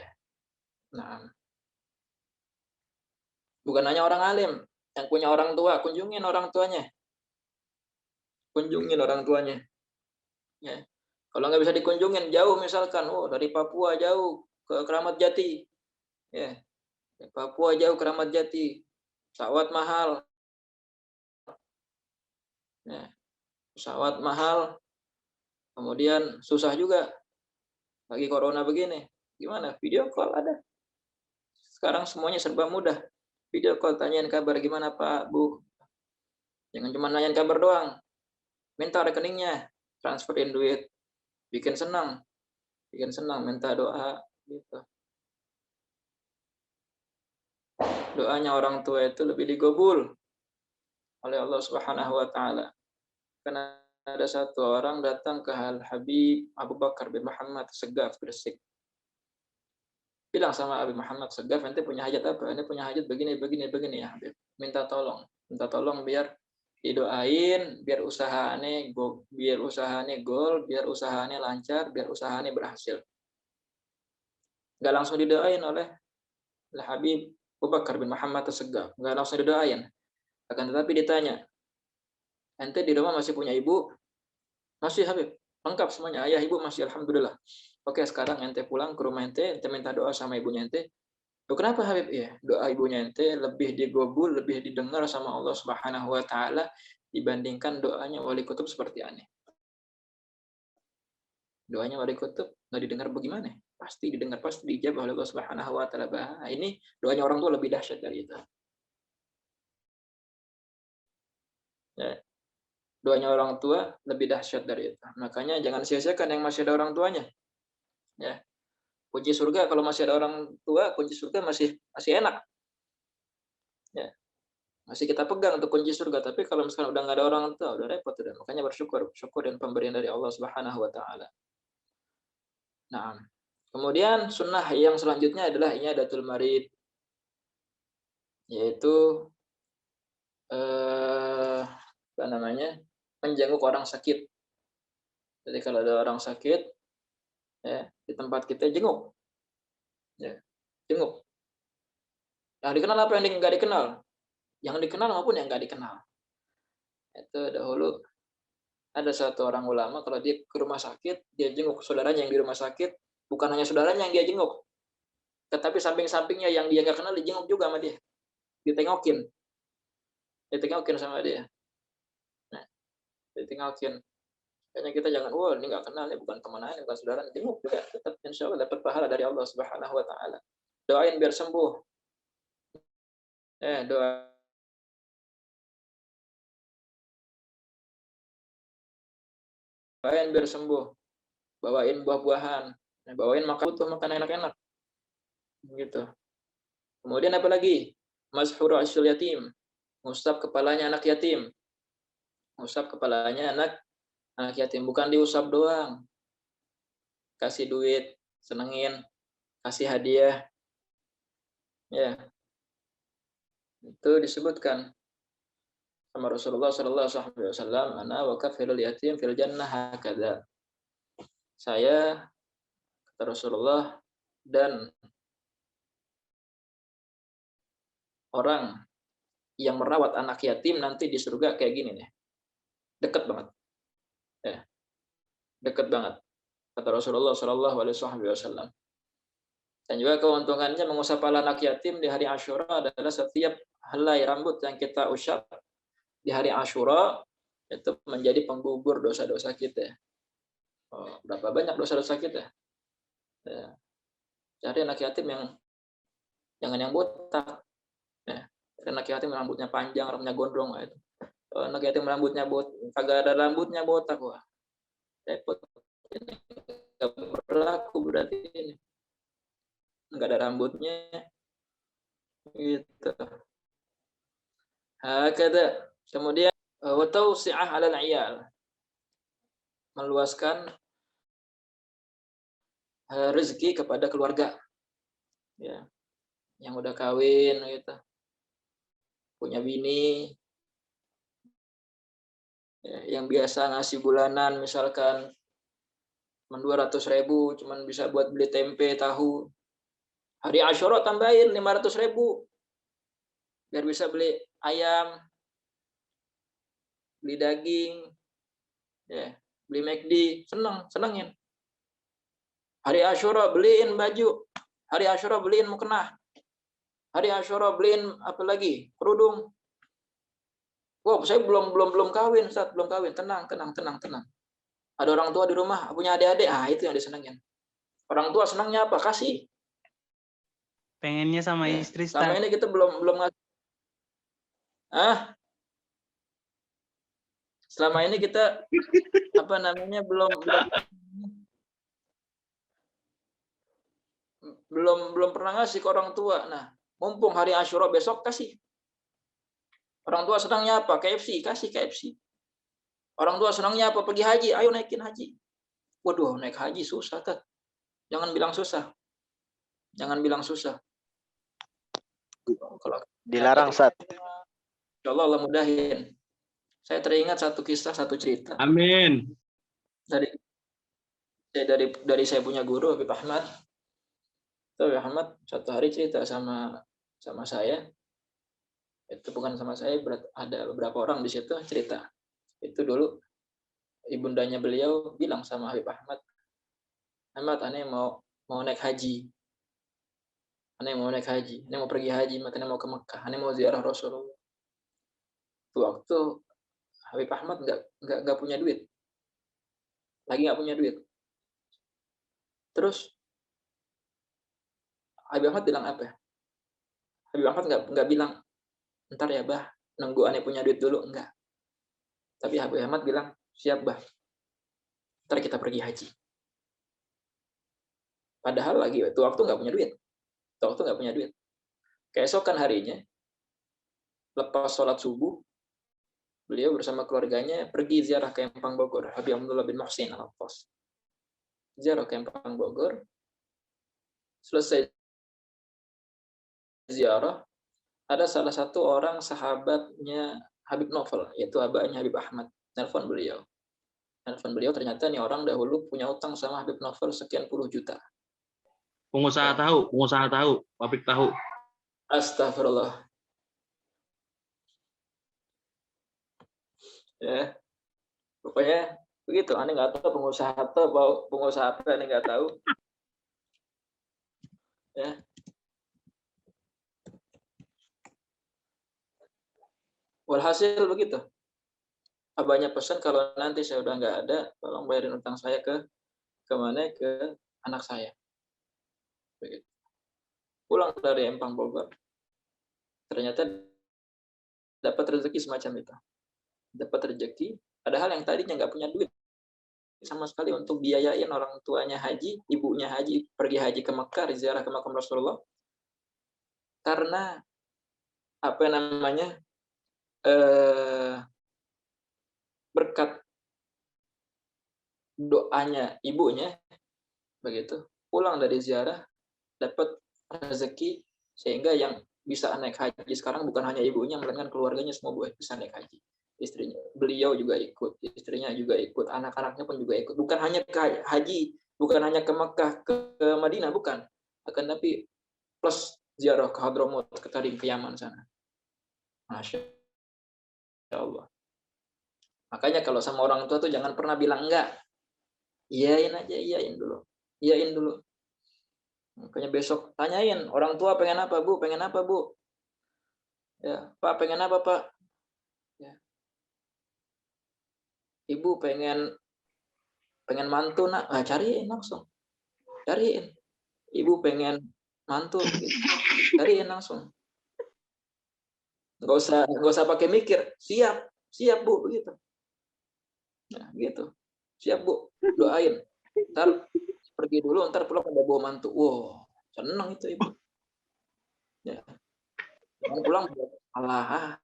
Nah, bukan hanya orang alim yang punya orang tua, kunjungin orang tuanya. Ya. Kalau nggak bisa dikunjungin, jauh misalkan, dari Papua jauh ke Keramat Jati, ya, Papua jauh Keramat Jati, pesawat mahal. Ya. Pesawat mahal, kemudian susah juga. Lagi corona begini, gimana? Video call ada. Sekarang semuanya serba mudah. Video call, tanyain kabar, gimana Pak, Bu. Jangan cuma nanyain kabar doang. Minta rekeningnya, transferin duit. Bikin senang, minta doa. Gitu. Doanya orang tua itu lebih digabul oleh Allah Subhanahu wa taala. Karena ada satu orang datang ke Habib Abu Bakar bin Muhammad Segaf Gresik. Bilang sama Habib Muhammad Segaf, ente punya hajat apa? Ente punya hajat begini ya Habib. Minta tolong biar didoain, biar usahanya gol, biar usahanya lancar, biar usahanya berhasil. Enggak langsung didoain oleh Habib Abu Bakar bin Muhammad Segaf. Enggak langsung didoain. Akan tetapi ditanya, ente di rumah masih punya ibu? Masih Habib, lengkap semuanya. Ayah ibu masih, alhamdulillah. Oke, sekarang ente pulang ke rumah ente minta doa sama ibunya ente. Kenapa Habib? Ya, doa ibunya ente lebih digabul, lebih didengar sama Allah Subhanahu wa taala dibandingkan doanya wali kutub seperti aneh. Doanya wali kutub nggak didengar bagaimana? Pasti didengar, pasti dijabah oleh Allah Subhanahu wa taala. Ini doanya orang tua lebih dahsyat dari itu. Ya. Doanya orang tua lebih dahsyat dari itu. Makanya jangan sia-siakan yang masih ada orang tuanya. Ya. Kunci surga kalau masih ada orang tua, kunci surga masih enak. Ya. Masih kita pegang untuk kunci surga, tapi kalau misalkan udah nggak ada orang tua, udah repot udah. Makanya bersyukur dan pemberian dari Allah Subhanahu wa taala. Nah, kemudian sunnah yang selanjutnya adalah i'adatul marid, yaitu apa namanya, menjenguk orang sakit. Jadi kalau ada orang sakit, ya, di tempat kita jenguk, ya, jenguk. Yang dikenal apa, yang nggak dikenal, yang dikenal maupun yang nggak dikenal. Itu dahulu ada satu orang ulama, kalau dia ke rumah sakit, dia jenguk saudaranya yang di rumah sakit, bukan hanya saudaranya yang dia jenguk, tetapi samping-sampingnya yang dia nggak kenal dijenguk juga sama dia, ditengokin sama dia. Nah, ditengokin. Kayaknya kita jangan, wah ini nggak kenal, ini bukan teman, ini bukan saudara, jenguk juga, tetap insya Allah dapat pahala dari Allah Subhanahu Wa Taala. Doain biar sembuh. Doain biar sembuh. Bawain buah-buahan, bawain makan enak-enak. Begitu. Kemudian apa lagi? Mashhur asyul yatim, ngusap kepalanya anak yatim. Ngusap kepalanya anak yatim, bukan diusap doang. Kasih duit, senengin, kasih hadiah. Ya. Itu disebutkan sama Rasulullah sallallahu alaihi wasallam, ana wa kafilul yatim fil jannah hakadha. Saya, kata Rasulullah, dan orang yang merawat anak yatim nanti di surga kayak gini nih. Dekat banget. Ya. Dekat banget. Kata Rasulullah sallallahu alaihi wasallam. Dan juga keuntungannya mengusap kepala anak yatim di hari Asyura adalah setiap helai rambut yang kita usap di hari Asyura itu menjadi penggugur dosa-dosa kita. Oh, berapa banyak dosa-dosa kita? Ya. Cari anak yatim yang jangan yang botak. Ya. Anak yatim rambutnya panjang, rambutnya gondrong itu. Anak yatim rambutnya kagak ada rambutnya botak, wah. Repot. Enggak berlaku berarti ini. Enggak ada rambutnya. Gitu. Hakada. Kemudian wa tawsi'ah 'alal 'iyal. Meluaskan rezeki kepada keluarga. Ya. Yang udah kawin gitu. Punya bini. Ya, yang biasa ngasih bulanan misalkan 200.000 cuman bisa buat beli tempe, tahu. Hari Asyura tambahin 500.000 biar bisa beli ayam, beli daging, ya, beli McD, senengin. Hari Asyura beliin baju, hari Asyura beliin mukena, hari Asyura beliin apa lagi, kerudung. Wah, saya belum kawin, Ustaz, belum kawin. Tenang. Ada orang tua di rumah, punya adik-adik, itu yang disenengin. Orang tua senangnya apa? Kasih. Pengennya sama Ya, istri, sama Ustaz. ini kita belum ngasih. Selama ini kita apa namanya belum pernah ngasih ke orang tua. Nah, mumpung hari Asyura besok kasih. Orang tua senangnya apa? KFC, kasih KFC. Orang tua senangnya apa? Pergi haji, ayo naikin haji. Waduh, naik haji susah, Tat. Jangan bilang susah. Kalau Dilarang, Sat. Insyaallah Allah mudahin. Saya teringat satu kisah, satu cerita. Amin. Dari saya punya guru Habib Ahmad. Habib Ahmad satu hari cerita sama saya. Itu bukan sama saya, ada beberapa orang di situ cerita. Itu dulu ibundanya beliau bilang sama Habib Ahmad, Ahmad, aneh mau naik haji. Aneh mau pergi haji, makanya mau ke Mekah, aneh mau ziarah Rasulullah. Waktu Habib Ahmad nggak punya duit. Lagi nggak punya duit. Terus Habib Ahmad bilang apa? Habib Ahmad nggak bilang, ntar ya bah, nunggu aneh punya duit dulu, enggak. Tapi Habib Ahmad bilang, siap bah, ntar kita pergi haji. Padahal lagi itu waktu nggak punya duit. Keesokan harinya, lepas sholat subuh, beliau bersama keluarganya pergi ziarah ke Empang Bogor, Habib Abdullah bin Muhsin Al-Fos. Ziarah ke Empang Bogor, selesai ziarah, ada salah satu orang sahabatnya Habib Novel, yaitu abahnya Habib Ahmad. Nelpon beliau. Ternyata nih orang dahulu punya utang sama Habib Novel sekian puluh juta. Pengusaha tahu, pabrik tahu. Astagfirullah. Ya, pokoknya begitu. Aneh nggak tahu pengusaha apa, aneh nggak tahu. Ya. Walhasil begitu. Abahnya pesan kalau nanti saya udah nggak ada, tolong bayarin utang saya ke mana? Ke anak saya. Begitu. Pulang dari Empang Bogor, ternyata dapat rezeki semacam itu. Dapat rezeki, padahal yang tadinya nggak punya duit sama sekali untuk biayain orang tuanya haji, ibunya haji, pergi haji ke Mekah, ziarah ke makam Rasulullah. Karena apa namanya? Berkat doanya ibunya, begitu, pulang dari ziarah dapat rezeki sehingga yang bisa naik haji sekarang bukan hanya ibunya, melainkan keluarganya semua bisa naik haji. Istrinya, beliau juga ikut, istrinya juga ikut, anak-anaknya pun juga ikut. Bukan hanya ke haji, bukan hanya ke Mekah, ke Madinah, bukan. Akan tapi plus ziarah ke Hadramut, ke Tarim, ke Yaman sana. Masya Allah. Makanya kalau sama orang tua tuh jangan pernah bilang enggak. Iyain aja, iyain dulu. Makanya besok tanyain, orang tua pengen apa, Bu? Pengen apa, Bu? Ya, Pak pengen apa, Pak? Ya. Ibu pengen mantu, Nak. Nah, cariin langsung. Cariin. Ibu pengen mantu gitu. Cariin langsung. Enggak usah pakai mikir. Siap, Bu, begitu. Nah, gitu. Siap, Bu. Doain. Ntar pergi dulu, ntar pulang ada bawa mantu. Wow, seneng itu ibu. Ya. Jangan pulang masalah.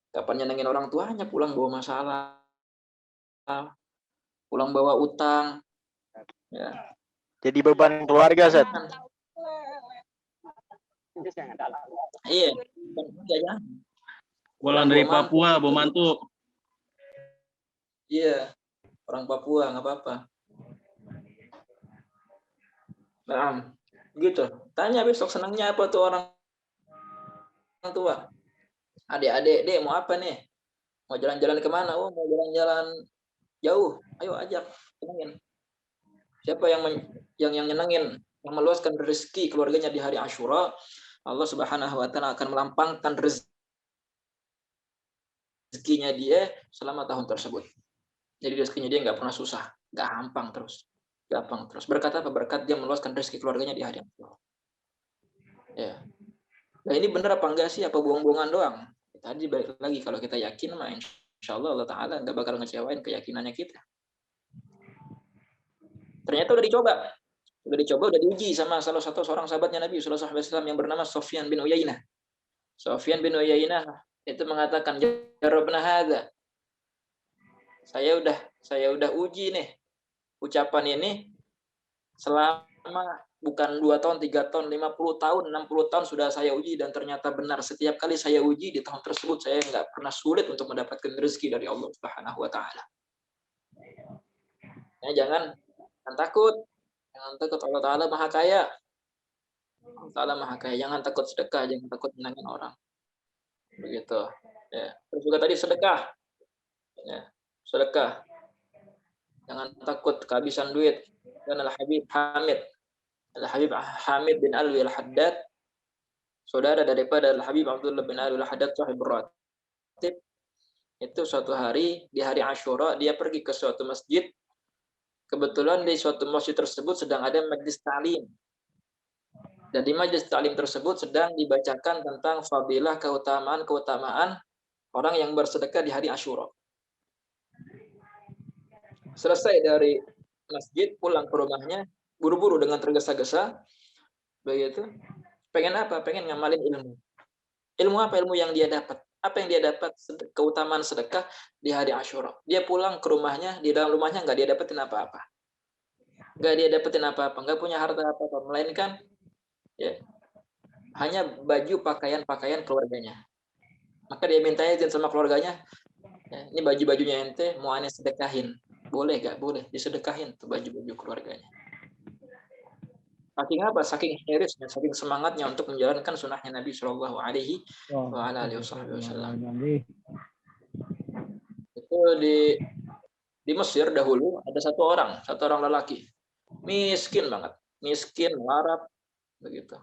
Kapan nyenengin orang tuanya, pulang bawa masalah. Pulang bawa utang. Ya. Jadi beban keluarga, Ustaz. Iya. Pulang dari Papua, bawa mantu. Iya. Orang Papua, nggak apa-apa. Nah, gitu. Tanya besok senangnya apa tuh orang tua. Adik-adik, Dek, mau apa nih? Mau jalan-jalan kemana? Oh, mau jalan-jalan jauh. Ayo ajak. Senengin. Siapa yang nyenengin, yang meluaskan rezeki keluarganya di hari Asyura, Allah Subhanahu wa taala akan melampangkan rezekinya dia selama tahun tersebut. Jadi rezekinya dia nggak pernah susah, gampang terus. Berkat apa? Berkat dia meluaskan rezeki keluarganya di hari Asyura. Ya. Nah, ini benar apa enggak sih? Apa bohong-bohongan doang? Tadi balik lagi, kalau kita yakin, mah insya Allah Ta'ala nggak bakal ngecewain keyakinannya kita. Ternyata udah dicoba, udah diuji sama salah satu seorang sahabatnya Nabi Sallallahu Alaihi Wasallam yang bernama Sufyan bin Uyainah. Sufyan bin Uyainah itu mengatakan, jarabna hadza. Saya udah uji nih ucapan ini selama bukan 2 tahun, 3 tahun, 50 tahun, 60 tahun sudah saya uji dan ternyata benar. Setiap kali saya uji di tahun tersebut saya nggak pernah sulit untuk mendapatkan rezeki dari Allah Subhanahu wa taala. Ya, jangan takut. Jangan takut, Allah Ta'ala Maha Kaya. Allah Ta'ala Maha Kaya. Jangan takut sedekah, jangan takut menangin orang. Begitu. Ya. Terus juga tadi sedekah. Ya. Sedekah. Jangan takut kehabisan duit. Dan Al-Habib Hamid bin Alwi Al-Haddad, saudara daripada Al-Habib Abdullah bin Alwi Al-Haddad sahibur ratib, itu suatu hari, di hari Asyura, dia pergi ke suatu masjid. Kebetulan di suatu masjid tersebut sedang ada majlis ta'lim. Dan di majlis ta'lim tersebut sedang dibacakan tentang fadilah, keutamaan orang yang bersedekah di hari Asyura. Selesai dari masjid, pulang ke rumahnya, buru-buru dengan tergesa-gesa. Begitu. Pengen apa? Pengen ngamalin ilmu. Ilmu apa? Ilmu yang dia dapat. Apa yang dia dapat? Keutamaan sedekah di hari Asyura. Dia pulang ke rumahnya, di dalam rumahnya nggak dia dapetin apa-apa. Nggak dia dapetin apa-apa. Nggak punya harta apa-apa. Melainkan ya, hanya baju pakaian keluarganya. Maka dia minta izin sama keluarganya, ya, ini baju-bajunya ente mau aneh sedekahin. Boleh gak? Boleh, disedekahin tuh baju-baju keluarganya. Saking apa? Saking hirisnya, saking semangatnya untuk menjalankan sunnahnya Nabi Shallallahu Alaihi Wasallam. Itu di Mesir dahulu ada satu orang lelaki, miskin banget, miskin, melarat, begitu.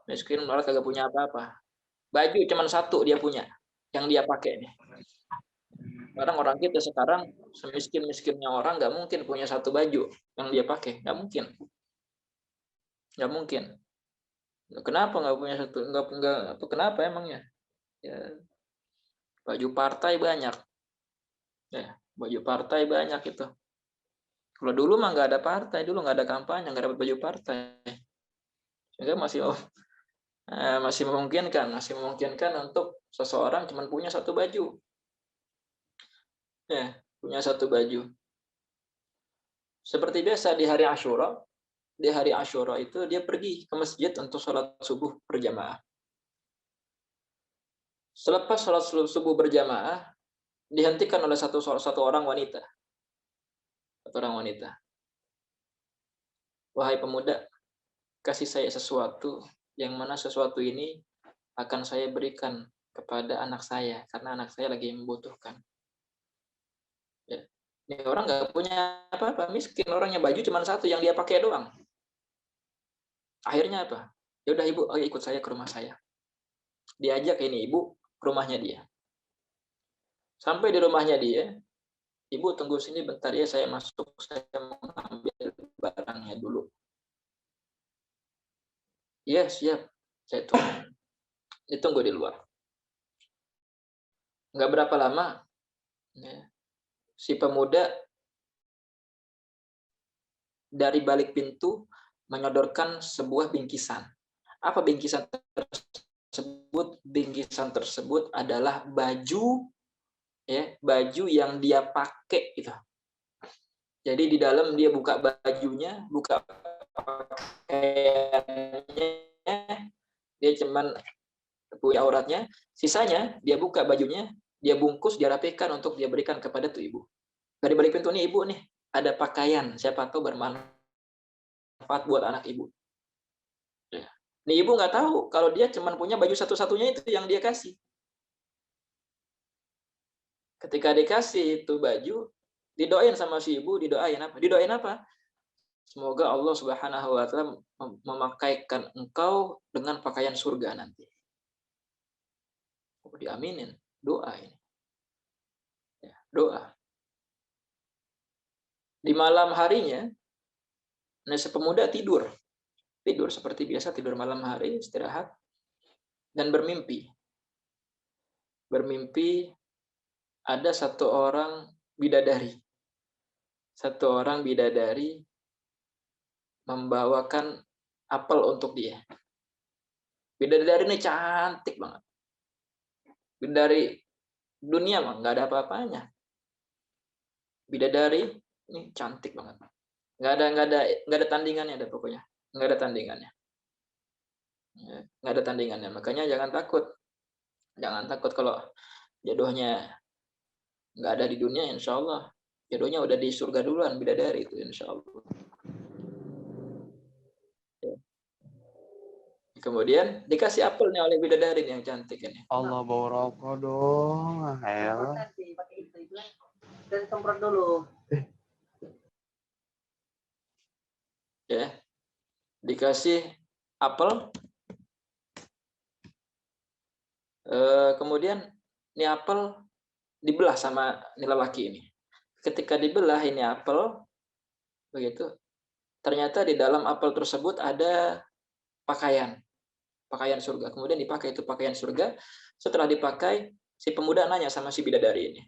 Miskin, melarat, kagak punya apa-apa. Baju cuma satu dia punya, yang dia pakai nih. Orang kita sekarang semiskin-miskinnya orang nggak mungkin punya satu baju yang dia pakai, nggak mungkin. Kenapa nggak punya satu? Nggak kenapa emangnya? Ya, baju partai banyak. Ya, baju partai banyak itu. Kalau dulu mah nggak ada partai, dulu nggak ada kampanye, nggak dapat baju partai. Sehingga masih memungkinkan untuk seseorang cuma punya satu baju. Ya, punya satu baju. Seperti biasa di hari Asyura, itu dia pergi ke masjid untuk sholat subuh berjamaah. Selepas sholat subuh berjamaah, dihentikan oleh satu orang wanita. Satu orang wanita. Wahai pemuda, kasih saya sesuatu, yang mana sesuatu ini akan saya berikan kepada anak saya, karena anak saya lagi membutuhkan. Ya. Ini orang nggak punya apa-apa, miskin, orangnya baju cuma satu yang dia pakai doang. Akhirnya apa? Ya udah ibu, ikut saya ke rumah saya. Diajak ini ibu ke rumahnya dia. Sampai di rumahnya dia, ibu tunggu sini bentar ya, saya masuk, saya mengambil barangnya dulu. Iya siap, saya tunggu. Ditunggu di luar. Nggak berapa lama, ya, si pemuda dari balik pintu menyodorkan sebuah bingkisan. Apa bingkisan tersebut? Bingkisan tersebut adalah baju, ya, baju yang dia pakai gitu. Jadi di dalam dia buka bajunya, buka pakaiannya, dia cuman punya auratnya, sisanya dia buka bajunya, dia bungkus, dia rapikan untuk dia berikan kepada tuh ibu. Dari balik pintu nih ibu nih, ada pakaian, siapa tahu bermanfaat buat anak ibu. Ya. Nih ibu nggak tahu kalau dia cuma punya baju satu-satunya itu yang dia kasih. Ketika dikasih itu baju, didoain sama si ibu, didoain apa? Didoain apa? Semoga Allah Subhanahu wa taala memakaikan engkau dengan pakaian surga nanti. Oh, diaminin, doa ini. Ya, doa. Di malam harinya, si pemuda tidur seperti biasa, tidur malam hari, istirahat, dan bermimpi ada satu orang bidadari membawakan apel untuk dia. Bidadari ini cantik banget. Bidadari dunia mah nggak ada apa-apanya. Bidadari ini cantik banget. Nggak ada tandingannya, ada pokoknya. Nggak ada tandingannya. Nggak ada tandingannya. Makanya jangan takut kalau jodohnya nggak ada di dunia, insya Allah jodohnya udah di surga duluan, bidadari itu insya Allah. Kemudian dikasih apel nih oleh bidadari yang cantik ini. Allah bawa rokok dong. Dan semprot dulu. Ya. Dikasih apel. Kemudian ini apel dibelah sama ini lelaki ini. Ketika dibelah ini apel, begitu, ternyata di dalam apel tersebut ada pakaian surga. Kemudian dipakai itu pakaian surga. Setelah dipakai, si pemuda nanya sama si bidadari ini,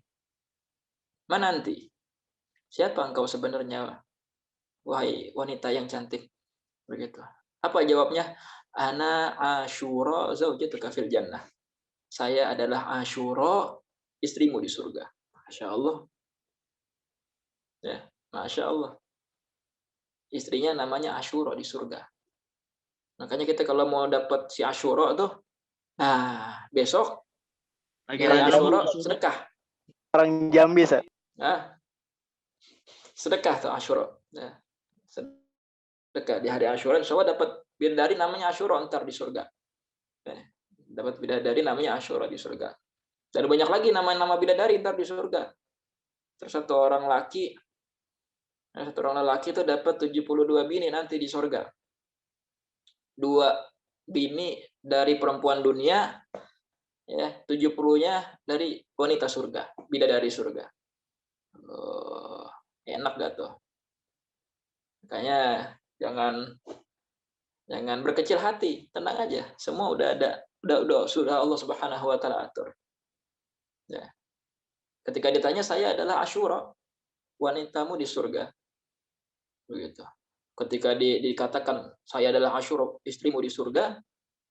"Mana nanti? Siapa engkau sebenarnya, wahai wanita yang cantik?" Begitu. Apa jawabnya? "Ana Asyura zaujatuka fil jannah." Saya adalah Asyura, istrimu di surga. Masya Allah. Ya, Masya Allah. Istrinya namanya Asyura di surga. Makanya kita kalau mau dapat si Asyura tuh, nah besok Lagi hari rame Asyura Asyura. sedekah. Orang Jambi, Ustaz. Nah, sedekah tuh Asyura. Nah, sedekah di hari Asyura, insya Allah dapat bidadari namanya Asyura ntar di surga. Nah, dapat bidadari namanya Asyura di surga. Dan banyak lagi nama-nama bidadari ntar di surga. Terus satu orang lelaki itu dapat 72 bini nanti di surga. 2 bini dari perempuan dunia, ya 70-nya dari wanita surga, bidadari surga. Oh, enak gak tuh? Makanya jangan berkecil hati, tenang aja. Semua udah ada, sudah Allah Subhanahu wa taala atur. Ya. Ketika ditanya, saya adalah Asyura, wanitamu di surga. Begitu. Ketika dikatakan saya adalah Asyura, istrimu di surga,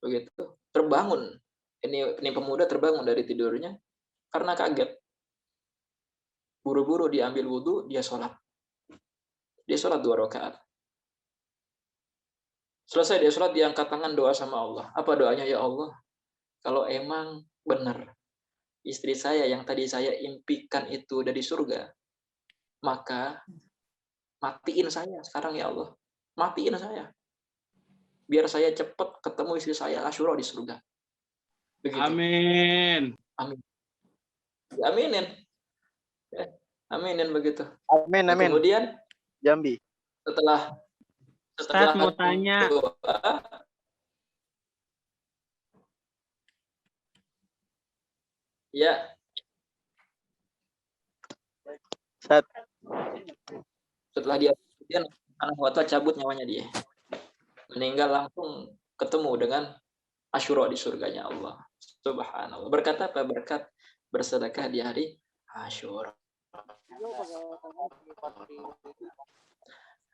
begitu. Terbangun. Ini pemuda terbangun dari tidurnya karena kaget. Buru-buru diambil wudhu, dia sholat. Dia sholat 2 rakaat. Selesai dia sholat, dia angkat tangan doa sama Allah. Apa doanya? Ya Allah, kalau emang benar istri saya yang tadi saya impikan itu dari surga, maka matiin saya sekarang ya Allah. Matiin saya. Biar saya cepat ketemu istri saya Asyura di surga. Begitu. Amin. Amin. Aminin. Ya, aminin begitu. Amin, Nah, amin. kemudian Jambi. setelah Ustaz mau tanya. doa, ya, Ustaz. setelah dia Subhanahu wa ta'ala cabut nyawanya dia. Meninggal langsung ketemu dengan Asyura di surganya Allah. Subhanallah. Berkat apa? Berkat bersedekah di hari Asyura.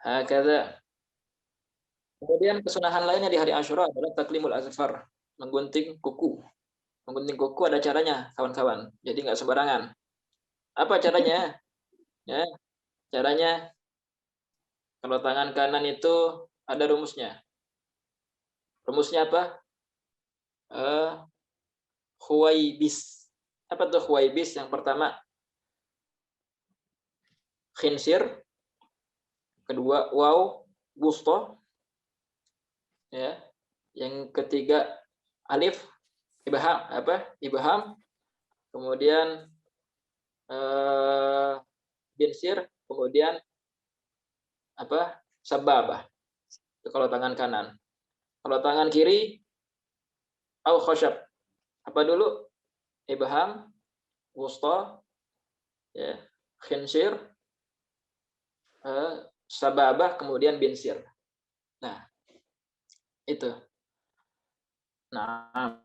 Hakadha. Kemudian kesunahan lainnya di hari Asyura adalah taklimul azfar, menggunting kuku. Menggunting kuku ada caranya, kawan-kawan. Jadi nggak sembarangan. Apa caranya? Ya, caranya kalau tangan kanan itu ada rumusnya. Rumusnya apa? Khuwaibis. Apa tuh khuwaibis? Yang pertama khinsir, kedua waw wusta, ya. Yang ketiga alif ibham, ibham, kemudian binsir, kemudian sababah. Itu kalau tangan kanan. Kalau tangan kiri au khosyab. Apa dulu? Ibham, wusta, ya, khinsir, sababah, kemudian binsir. Nah, itu. Nah,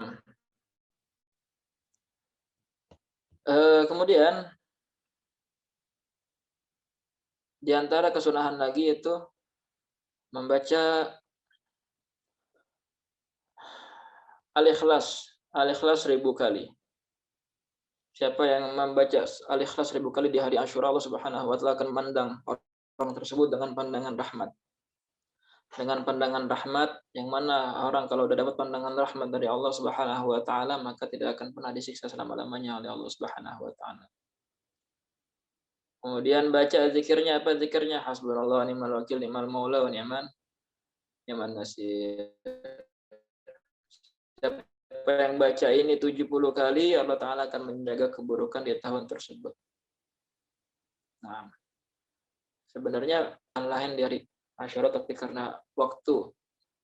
kemudian di antara kesunahan lagi itu membaca Al-Ikhlas 1000 kali. Siapa yang membaca Al-Ikhlas 1000 kali di hari Asyura, Allah Subhanahu wa taala akan memandang orang tersebut dengan pandangan rahmat. Dengan pandangan rahmat, yang mana orang kalau udah dapat pandangan rahmat dari Allah Subhanahu wa taala, maka tidak akan pernah disiksa selama-lamanya oleh Allah Subhanahu wa taala. Kemudian baca zikirnya, apa zikirnya? Hasbunallah wa ni'mal wakil, ni'mal maula wa ni'man nasir. Siapa yang baca ini 70 kali, Allah Ta'ala akan menjaga keburukan di tahun tersebut. Nah, sebenarnya lain dari Asyura, tapi karena waktu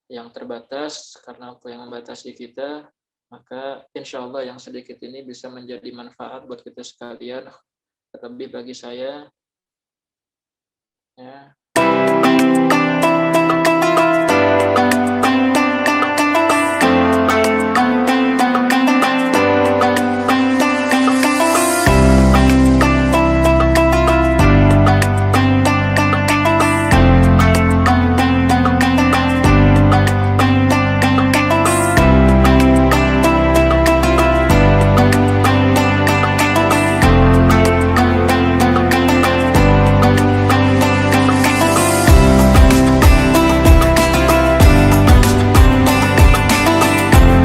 yang terbatas, karena waktu yang membatasi kita, maka insya Allah yang sedikit ini bisa menjadi manfaat buat kita sekalian, terlebih bagi saya. Ya,